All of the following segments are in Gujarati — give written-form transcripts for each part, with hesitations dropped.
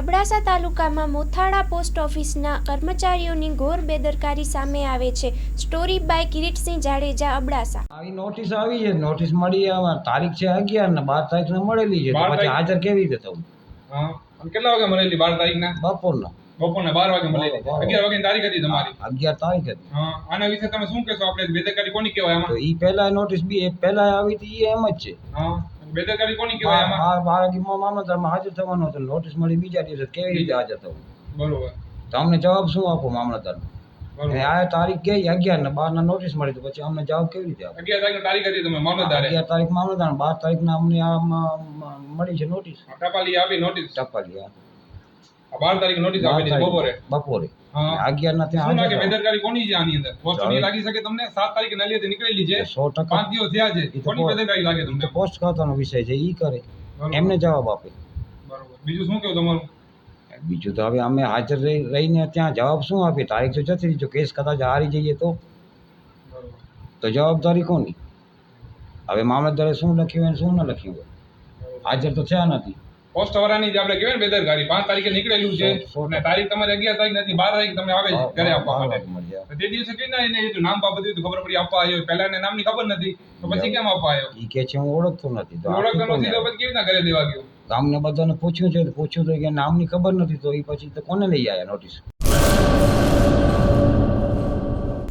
અબડાસા તાલુકામાં મોથાળા પોસ્ટ ઓફિસના કર્મચારીઓની ઘોર બેદરકારી સામે આવે છે. Story by Kiritsinh Jadeja, Abdasa. આવી નોટિસ આવી છે, નોટિસ મળી તારીખ છે 11 ને 12 તારીખને મળેલી છે, તો પછી હાજર કેવી રીતે થવું? હા, અને કેટલા વાગે મળેલી? 12 તારીખના બપોરના 12 વાગે મળેલી. 11 વાગ્યાની તારીખ હતી તમારી. 11 તારીખ હતી. હા, આના વિશે તમે શું કહેશો? આપણે બેદરકારી કોની કહેવાય આમાં? તો ઈ પહેલા નોટિસ બી પહેલા આવી હતી, ઈ એમ જ છે. હા, બેદરકારી કોની કહેવાય આમાં? 12 વાગ્યામાં મામલતદારમાં હાજર થવાનું હતું, નોટિસ મળી બીજા દિવસે કેવી રીતે હાજર થવું? બરોબર. તો અમને જવાબ શું આપો મામલતદારનો? બરોબર. આ તારીખ ગઈ 11 ને 12 ના નોટિસ મળી, તો પછી અમને જવાબ કેવી રીતે આપો? 11 તારીખની તારીખ હતી તમે મામલતદારે. 11 તારીખ મામલતદાર, 12 તારીખના અમને મળી છે નોટિસ. ટપાલી આપી નોટિસ. ટપાલી 12 તારીખ નોટિસ આપેલી છે બપોરે. હા, 11 ના શું ત્યાં લાગે બેદરકારી કોની છે આની અંદર? પોસ્ટ ની લાગી શકે તમને? 7 તારીખે નલિયાથી નીકળેલી છે, 100% 5 દિવસ થયા છે. કોની બેદરકારી લાગે તમને? તો પોસ્ટ ખાતાનો વિષય છે, ઈ કરે, બરોબર. એમને જવાબ આપે. બરોબર. બીજું શું કેવું તમારું? બીજું તો હવે અમે હાજર રહીને ત્યાં જવાબ શું આપીએ? તારીખ તો જતી રહી. જો કેસ કદાચ હારી જઈએ બરોબર. તો જવાબદારી કોની? હવે મામલતદારે શું લખ્યું હોય ને શું ન લખ્યું હોય, હાજર તો થયા નથી. પોસ્ટ વાળાની જે આપણે કહેવાય ને બેદરકારી, 5 તારીખે નીકળેલું છે અને તારીખ તમારી 11 તારીખ નથી, 12 તારીખ તમે આવે છે ઘરે આપવા માટે. તો તે દિવસે કઈ ના એને એ નામ બાબતે તો ખબર પડી આપવા આવ્યો, પહેલા એને નામની ખબર નથી, તો પછી કેમ આપવા આવ્યો? ઈ કે છે હું ઓળખતો નથી. તો ઓળખતો નથી તો પછી કેવી રીતના ઘરે દેવા ગયો? ગામને બધાને પૂછ્યું છે, પૂછ્યું તો કે નામની ખબર નથી, તો એ પછી તો કોને લઈ આવ્યા નોટિસ?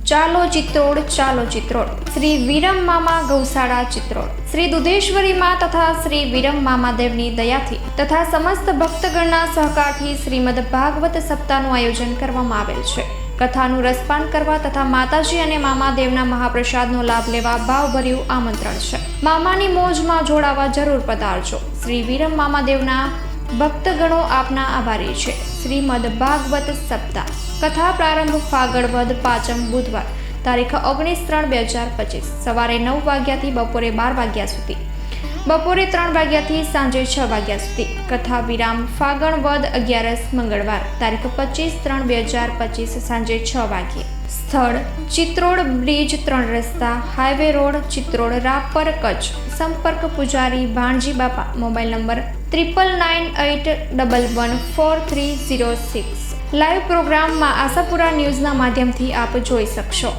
ચાલો ચિત્રોડ, ચાલો ચિત્રોડ. શ્રી વિરમ મામા ગૌશાળા ચિત્રોડ. શ્રી દુધેશ્વરી માં તથા શ્રી વિરમ મામાદેવની દયાથી તથા સમસ્ત ભક્તગણના સહકારથી શ્રીમદ ભાગવત સપ્તાહનું આયોજન કરવામાં આવેલ છે. કથાનું રસપાન કરવા તથા માતાજી અને મામાદેવના મહાપ્રસાદનો લાભ લેવા ભાવભર્યું આમંત્રણ છે. મામાની મોજમાં જોડાવા જરૂર પધારજો. શ્રી વિરમ મામાદેવના ભક્તગણો આપના આભારી છે. શ્રીમદ ભાગવત સપ્તાહ. કથા પ્રારંભ ફાગણ વદ 5મ બુધવાર તારીખ 19/3/2025 સવારે 9 વાગ્યાથી બપોરે 12 વાગ્યા સુધી, બપોરે 3 વાગ્યાથી સાંજે 6 વાગ્યા સુધી. કથા વિરામ ફાગણ વદ 11 મંગળવાર તારીખ 25/3/2025 સાંજે 6 વાગ્યે. સ્થળ ચિત્રોડ બ્રિજ 3 રસ્તા, હાઈવે રોડ, ચિત્રોડ, રાપર, કચ્છ. સંપર્ક પૂજારી ભાણજી બાપા. Mobile number 9981114306. લાઈવ પ્રોગ્રામમાં આશાપુરા ન્યૂઝના માધ્યમથી આપ જોઈ શકશો.